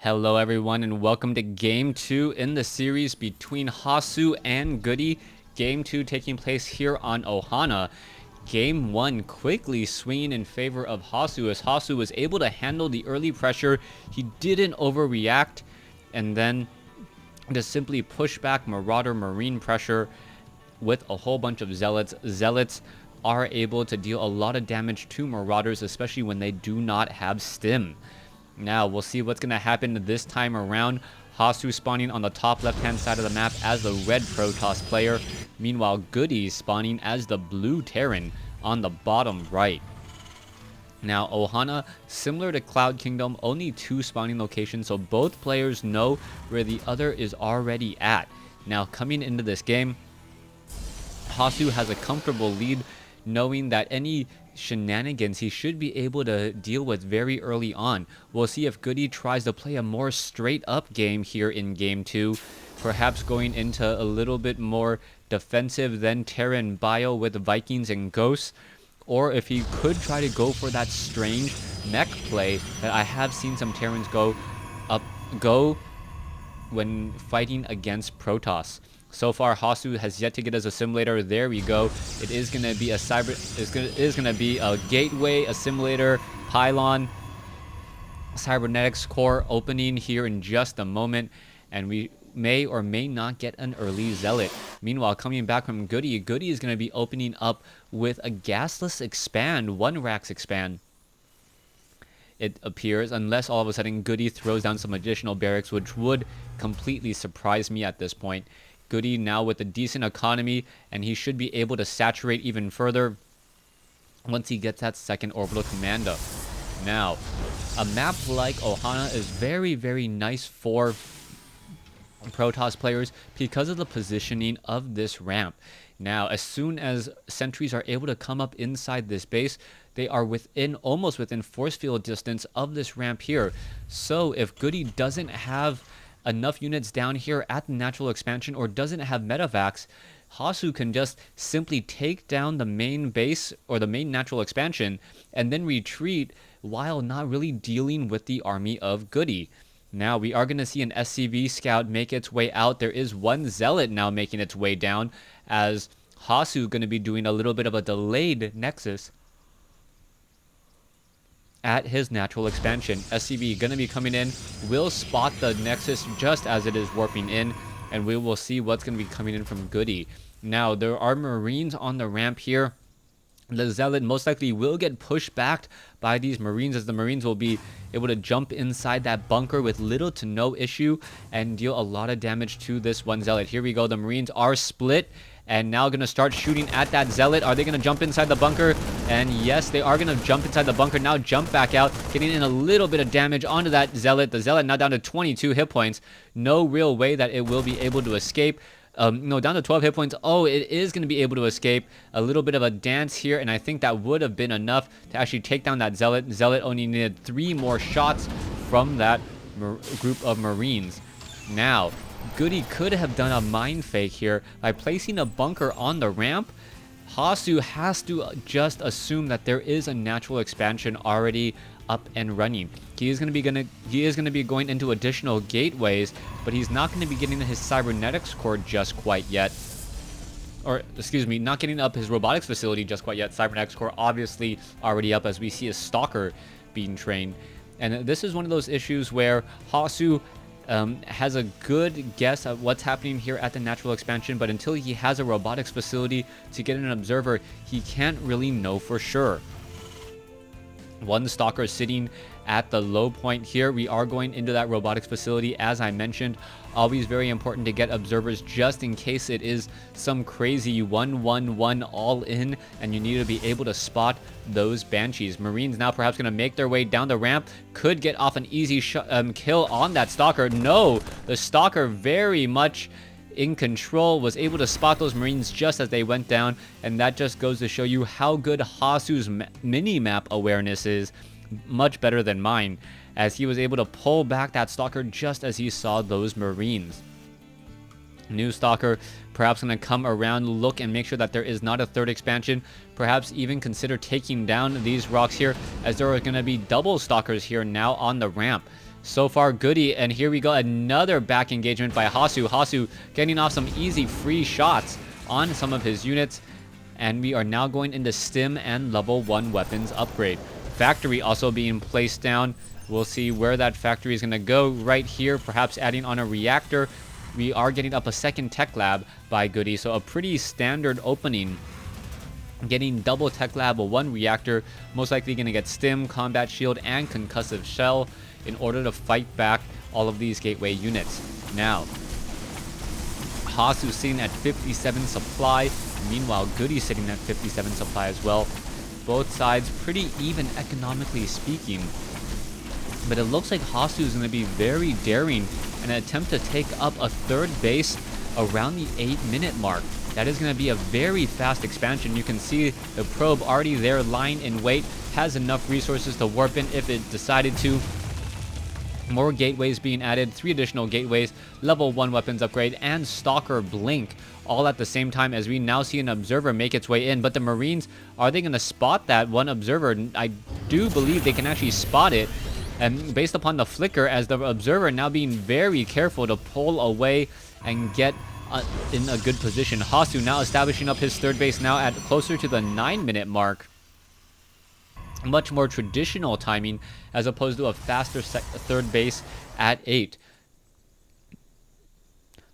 Hello everyone and welcome to Game 2 in the series between Hasu and Goody. Game 2 taking place here on Ohana. Game 1 quickly swinging in favor of Hasu as Hasu was able to handle the early pressure. He didn't overreact and then just simply push back Marauder Marine pressure with a whole bunch of Zealots. Zealots are able to deal a lot of damage to Marauders, especially when they do not have stim. Now, we'll see what's going to happen this time around. Hasu spawning on the top left-hand side of the map as the red Protoss player. Meanwhile, Goody spawning as the blue Terran on the bottom right. Now, Ohana, similar to Cloud Kingdom, only 2 spawning locations, so both players know where the other is already at. Now, coming into this game, Hasu has a comfortable lead, knowing that any shenanigans he should be able to deal with very early on. We'll see if Goody tries to play a more straight up game here in Game 2, perhaps going into a little bit more defensive than Terran bio with Vikings and Ghosts, or if he could try to go for that strange mech play that I have seen some Terrans go when fighting against Protoss. So far, Hasu has yet to get his assimilator. There we go. It is going to be a gateway assimilator pylon cybernetics core opening here in just a moment, and we may or may not get an early zealot. Meanwhile, coming back from Goody, Goody is going to be opening up with a gasless expand, 1 Rax expand. It appears, unless all of a sudden Goody throws down some additional barracks, which would completely surprise me at this point. Goody now with a decent economy, and he should be able to saturate even further once he gets that second orbital commando. Now, a map like Ohana is very, very nice for Protoss players because of the positioning of this ramp. Now, as soon as sentries are able to come up inside this base, they are almost within force field distance of this ramp here. So if Goody doesn't have enough units down here at the natural expansion or doesn't have medevacs, Hasu can just simply take down the main base or the main natural expansion and then retreat while not really dealing with the army of Goody. Now we are going to see an SCV scout make its way out. There is 1 zealot now making its way down, as Hasu going to be doing a little bit of a delayed nexus at his natural expansion. SCV going to be coming in, will spot the nexus just as it is warping in, and we will see what's going to be coming in from Goody. Now, there are Marines on the ramp here. The zealot most likely will get pushed back by these Marines, as the Marines will be able to jump inside that bunker with little to no issue and deal a lot of damage to this 1 zealot. Here we go. The Marines are split and now going to start shooting at that zealot. Are they going to jump inside the bunker? And yes, they are going to jump inside the bunker. Now jump back out, getting in a little bit of damage onto that zealot. The zealot now down to 22 hit points. No real way that it will be able to escape. No, down to 12 hit points. Oh, it is going to be able to escape. A little bit of a dance here, and I think that would have been enough to actually take down that zealot. Zealot only needed 3 more shots from that group of Marines. Now, Goody could have done a mind fake here by placing a bunker on the ramp. Hasu has to just assume that there is a natural expansion already up and running. He is going to be going into additional gateways, but he's not going to be getting his cybernetics core just quite yet. Or, excuse me, not getting up his robotics facility just quite yet. Cybernetics core obviously already up, as we see a stalker being trained. And this is one of those issues where Hasu has a good guess at what's happening here at the natural expansion, but until he has a robotics facility to get an observer, he can't really know for sure. 1 stalker sitting at the low point here. We are going into that robotics facility, as I mentioned. Always very important to get observers just in case it is some crazy 1-1-1 all in and you need to be able to spot those banshees. Marines now perhaps going to make their way down the ramp. Could get off an easy kill on that stalker. No, the stalker very much in control, was able to spot those Marines just as they went down, and that just goes to show you how good Hasu's mini-map awareness is. Much better than mine, as he was able to pull back that stalker just as he saw those Marines. New Stalker perhaps going to come around, look and make sure that there is not a third expansion. Perhaps even consider taking down these rocks here, as there are going to be double Stalkers here now on the ramp. So far, Goody, and here we go, another back engagement by Hasu. Hasu getting off some easy free shots on some of his units, and we are now going into Stim and level 1 weapons upgrade. Factory also being placed down. We'll see where that factory is going to go. Right here, perhaps adding on a reactor. We are getting up a second tech lab by Goody, so a pretty standard opening. Getting double tech lab, 1 reactor, most likely going to get Stim, combat shield, and concussive shell in order to fight back all of these gateway units. Now, Hasu sitting at 57 supply. Meanwhile, Goody sitting at 57 supply as well. Both sides pretty even economically speaking. But it looks like Hasu is going to be very daring and attempt to take up a third base around the 8-minute mark. That is going to be a very fast expansion. You can see the probe already there lying in wait, has enough resources to warp in if it decided to. More gateways being added, 3 additional gateways, level 1 weapons upgrade, and Stalker Blink, all at the same time as we now see an observer make its way in. But the Marines, are they going to spot that one observer? I do believe they can actually spot it. And based upon the flicker, as the observer now being very careful to pull away and get in a good position. Hasu now establishing up his third base now at closer to the 9-minute mark. Much more traditional timing as opposed to a faster third base at 8.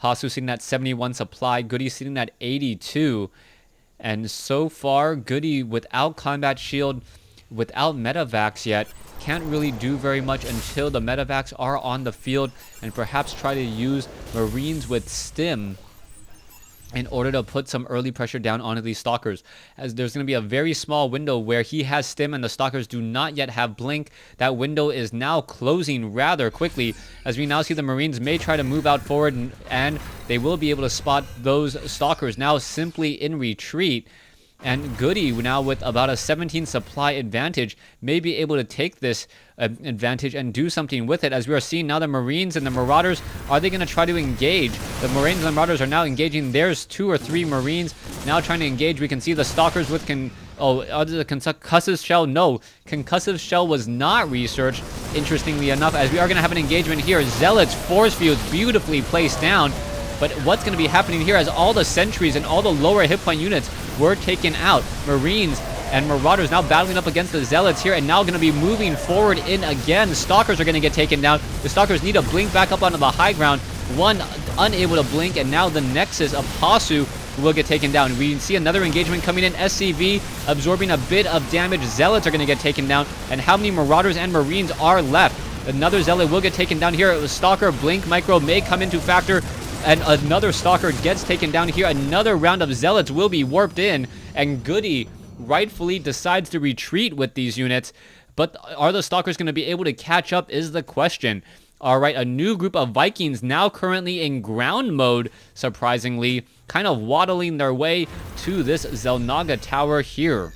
Hasu sitting at 71 supply, Goody sitting at 82. And so far, Goody without combat shield, without medevacs yet, can't really do very much until the medevacs are on the field, and perhaps try to use Marines with Stim in order to put some early pressure down onto these Stalkers, as there's going to be a very small window where he has Stim and the Stalkers do not yet have Blink. That window is now closing rather quickly, as we now see the Marines may try to move out forward, and they will be able to spot those Stalkers now simply in retreat. And Goody, now with about a 17 supply advantage, may be able to take this advantage and do something with it. As we are seeing now, the Marines and the Marauders, are they going to try to engage? The Marines and the Marauders are now engaging. There's 2 or 3 Marines now trying to engage. We can see the Stalkers with the concussive shell. No, concussive shell was not researched, interestingly enough, as we are going to have an engagement here. Zealots, force fields beautifully placed down. But what's going to be happening here as all the sentries and all the lower hit point units were taken out. Marines and Marauders now battling up against the Zealots here, and now going to be moving forward in again. The Stalkers are going to get taken down. The Stalkers need to blink back up onto the high ground. One unable to blink, and now the Nexus of Hasu will get taken down. We see another engagement coming in. SCV absorbing a bit of damage. Zealots are going to get taken down. And how many Marauders and Marines are left? Another Zealot will get taken down here. The Stalker Blink Micro may come into factor, and another Stalker gets taken down here. Another round of Zealots will be warped in, and Goody rightfully decides to retreat with these units. But are the Stalkers going to be able to catch up is the question. All right, a new group of Vikings now currently in ground mode, surprisingly, kind of waddling their way to this Zelnaga tower here.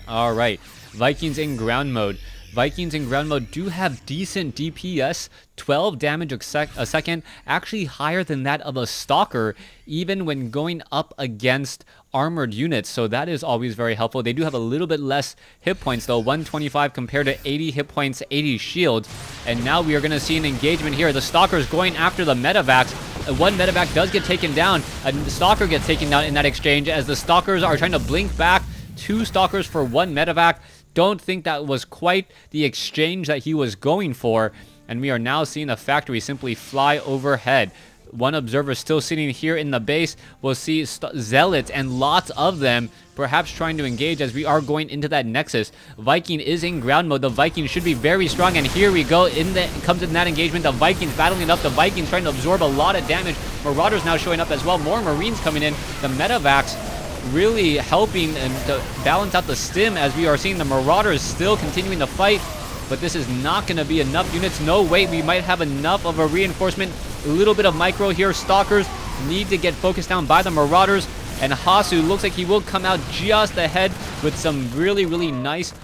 All right, Vikings in ground mode. Vikings in ground mode do have decent DPS, 12 damage a second, actually higher than that of a Stalker, even when going up against armored units. So that is always very helpful. They do have a little bit less hit points though, 125 compared to 80 hit points, 80 shields. And now we are going to see an engagement here. The Stalker's going after the medevacs. One medevac does get taken down. A Stalker gets taken down in that exchange as the Stalkers are trying to blink back. 2 Stalkers for 1 medevac. Don't think that was quite the exchange that he was going for. And we are now seeing the factory simply fly overhead. One observer still sitting here in the base. We'll see Zealots and lots of them perhaps trying to engage as we are going into that Nexus. Viking is in ground mode. The Viking should be very strong, and here we go. Comes in that engagement. The Vikings battling it up. The Vikings trying to absorb a lot of damage. Marauders now showing up as well. More Marines coming in. The medevacs really helping to balance out the Stim as we are seeing the Marauders still continuing to fight. But this is not going to be enough units. No, wait, we might have enough of a reinforcement. A little bit of micro here. Stalkers need to get focused down by the Marauders. And Hasu looks like he will come out just ahead with some really, really nice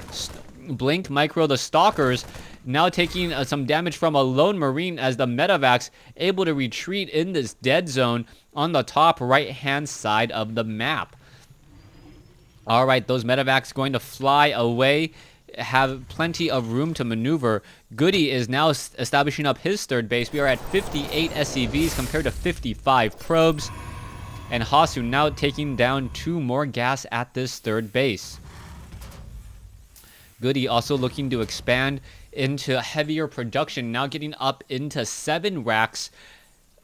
blink micro. The Stalkers now taking some damage from a lone Marine as the Medivacs able to retreat in this dead zone on the top right-hand side of the map. All right, those Medivacs going to fly away, have plenty of room to maneuver. Goody is now establishing up his third base. We are at 58 SCVs compared to 55 probes. And Hasu now taking down 2 more gas at this third base. Goody also looking to expand into heavier production, now getting up into 7 racks.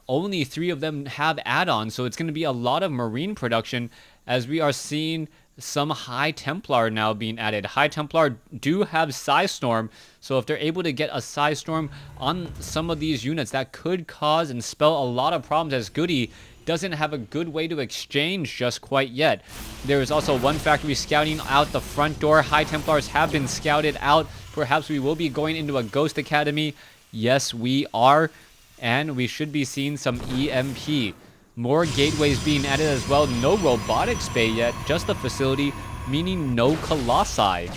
Only 3 of them have add-ons, so it's going to be a lot of Marine production as we are seeing some High Templar now being added. High Templar do have Psystorm, so if they're able to get a Psystorm on some of these units, that could cause and spell a lot of problems, as Goody doesn't have a good way to exchange just quite yet. There is also one factory scouting out the front door. High Templars have been scouted out. Perhaps we will be going into a Ghost Academy. Yes, we are. And we should be seeing some EMP. More gateways being added as well. No robotics bay yet, just the facility, meaning no Colossi.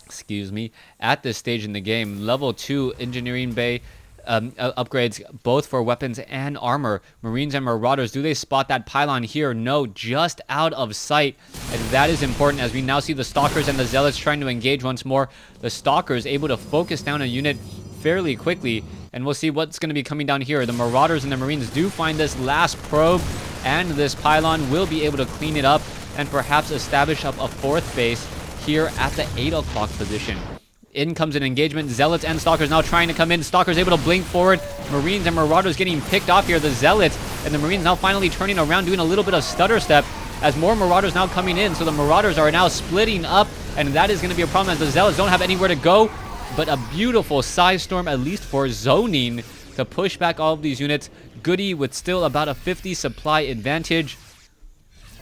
Excuse me. At this stage in the game, level 2 engineering bay upgrades both for weapons and armor. Marines and Marauders, do they spot that pylon here? No, just out of sight. And that is important as we now see the Stalkers and the Zealots trying to engage once more. The Stalkers able to focus down a unit fairly quickly, and we'll see what's going to be coming down here. The Marauders and the Marines do find this last probe, and this pylon will be able to clean it up and perhaps establish up a 4th base here at the 8 o'clock position. In comes an engagement. Zealots and Stalkers now trying to come in. Stalkers able to blink forward. Marines and Marauders getting picked off here. The Zealots and the Marines now finally turning around, doing a little bit of stutter step as more Marauders now coming in. So the Marauders are now splitting up, and that is going to be a problem as the Zealots don't have anywhere to go. But a beautiful Psystorm, at least for zoning, to push back all of these units. Goody with still about a 50 supply advantage.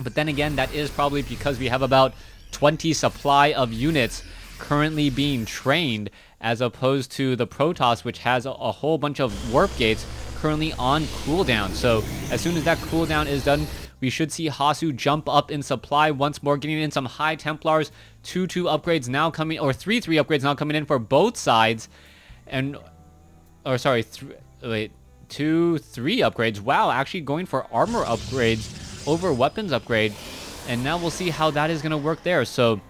But then again, that is probably because we have about 20 supply of units currently being trained, as opposed to the Protoss, which has a whole bunch of warp gates currently on cooldown. So as soon as that cooldown is done, we should see Hasu jump up in supply once more, getting in some High Templars. 2-2 upgrades now coming, or 3-3 upgrades now coming in for both sides. And, or sorry, 2-3 upgrades. Wow, actually going for armor upgrades over weapons upgrade. And now we'll see how that is going to work there. So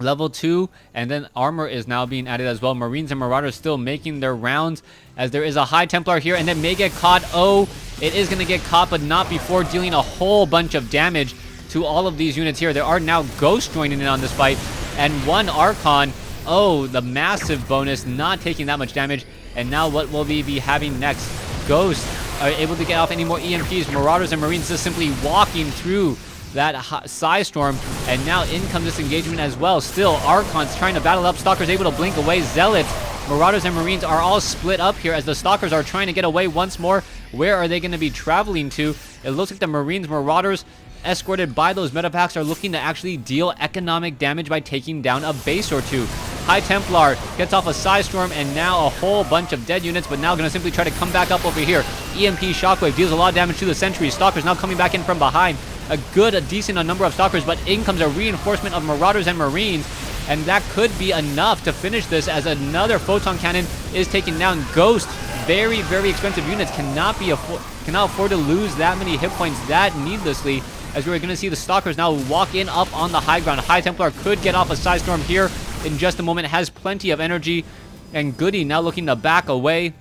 level 2, and then armor is now being added as well. Marines and Marauders still making their rounds, as there is a High Templar here, and then may get caught. Oh, it is going to get caught, but not before dealing a whole bunch of damage to all of these units here. There are now Ghosts joining in on this fight, and one Archon. Oh, the massive bonus, not taking that much damage. And now what will we be having next? Ghosts are able to get off any more EMPs. Marauders and Marines just simply walking through that Psystorm, and now in comes this engagement as well. Still, Archons trying to battle up. Stalkers able to blink away. Zealots, Marauders, and Marines are all split up here as the Stalkers are trying to get away once more. Where are they going to be traveling to? It looks like the Marines, Marauders, escorted by those Medivacs, are looking to actually deal economic damage by taking down a base or 2. High Templar gets off a Psystorm, and now a whole bunch of dead units, but now going to simply try to come back up over here. EMP Shockwave deals a lot of damage to the sentries. Stalkers now coming back in from behind. A decent number of Stalkers, but in comes a reinforcement of Marauders and Marines, and that could be enough to finish this, as another Photon Cannon is taking down Ghost. Very, very expensive units. Cannot afford to lose that many hit points that needlessly, as we're going to see the Stalkers now walk in up on the high ground. High Templar could get off a Psystorm here in just a moment. Has plenty of energy, and Goody now looking to back away.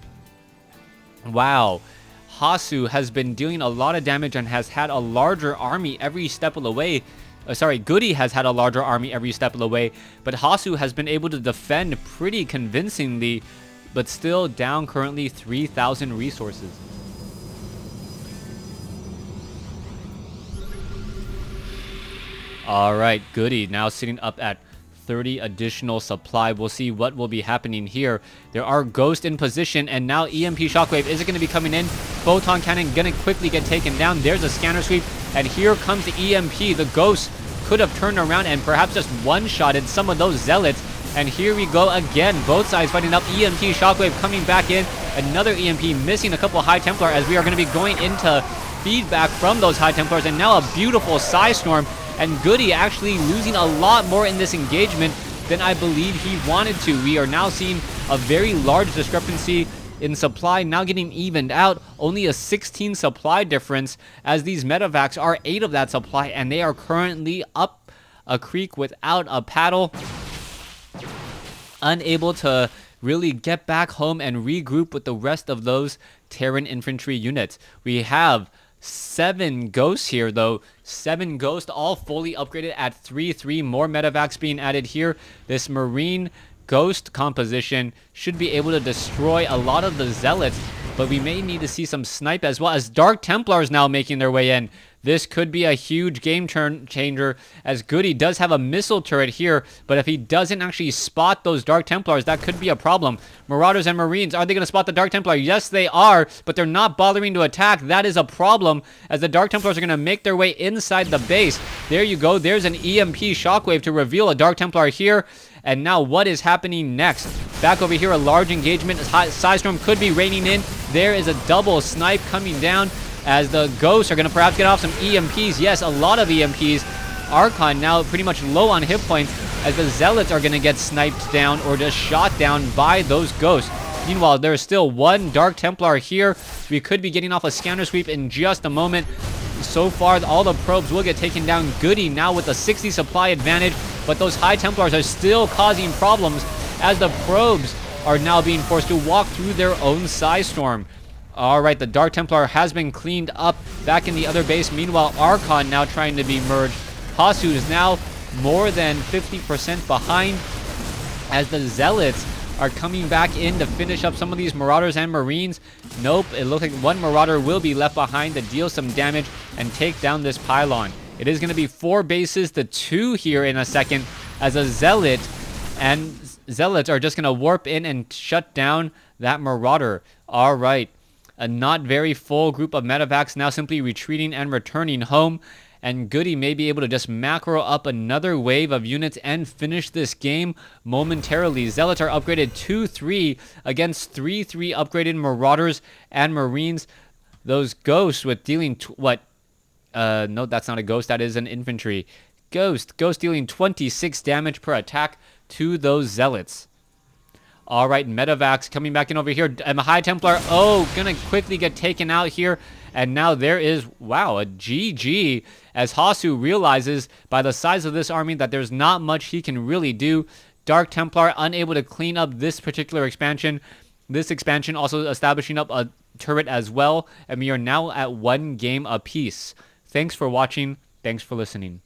Wow. Hasu has been dealing a lot of damage and has had a larger army every step of the way. Goody has had a larger army every step of the way, but Hasu has been able to defend pretty convincingly, but still down currently 3,000 resources. Alright, Goody now sitting up at 30 additional supply. We'll see what will be happening here. There are Ghosts in position, and now EMP Shockwave is it going to be coming in. Photon Cannon going to quickly get taken down. There's a scanner sweep, and here comes the EMP. The Ghosts could have turned around and perhaps just one-shotted some of those Zealots. And here we go again. Both sides fighting up. EMP Shockwave coming back in. Another EMP missing a couple of High Templar, as we are going to be going into feedback from those High Templars. And now a beautiful Psystorm and Goody actually losing a lot more in this engagement than I believe he wanted to. We are now seeing a very large discrepancy in supply now getting evened out. Only a 16 supply difference, as these medevacs are 8 of that supply, and they are currently up a creek without a paddle, unable to really get back home and regroup with the rest of those Terran infantry units. We have 7 ghosts here though. 7 ghosts, all fully upgraded at 3-3. More medevacs being added here. This marine ghost composition should be able to destroy a lot of the zealots, but we may need to see some snipe as well, as Dark Templars now making their way in. This could be a huge game changer, as Goody does have a missile turret here, but if he doesn't actually spot those Dark Templars, that could be a problem. Marauders and Marines, are they going to spot the Dark Templar? Yes, they are, but they're not bothering to attack. That is a problem, as the Dark Templars are going to make their way inside the base. There you go. There's an EMP shockwave to reveal a Dark Templar here. And now what is happening next? Back over here, a large engagement. Psystorm could be raining in. There is a double snipe coming down, as the ghosts are going to perhaps get off some EMPs. Yes, a lot of EMPs. Archon now pretty much low on hit points, as the zealots are going to get sniped down or just shot down by those ghosts. Meanwhile, there's still 1 Dark Templar here. We could be getting off a scanner sweep in just a moment. So far, all the probes will get taken down. Goody now with a 60 supply advantage, but those High Templars are still causing problems, as the probes are now being forced to walk through their own Psystorm. Alright, the Dark Templar has been cleaned up back in the other base. Meanwhile, Archon now trying to be merged. Hasu is now more than 50% behind, as the Zealots are coming back in to finish up some of these Marauders and Marines. Nope, it looks like 1 Marauder will be left behind to deal some damage and take down this pylon. It is going to be 4 bases to 2 here in a second, as a Zealot and Zealots are just going to warp in and shut down that Marauder. Alright, a not very full group of medevacs now simply retreating and returning home. And Goody may be able to just macro up another wave of units and finish this game momentarily. Zealots are upgraded 2-3 against 3-3 upgraded Marauders and Marines. Those ghosts with dealing... no, that's not a ghost. That is an infantry. Ghost dealing 26 damage per attack to those Zealots. Alright, medevacs coming back in over here. And the High Templar, gonna quickly get taken out here. And now there is, wow, a GG, as Hasu realizes by the size of this army that there's not much he can really do. Dark Templar unable to clean up this particular expansion. This expansion also establishing up a turret as well. And we are now at 1 game apiece. Thanks for watching. Thanks for listening.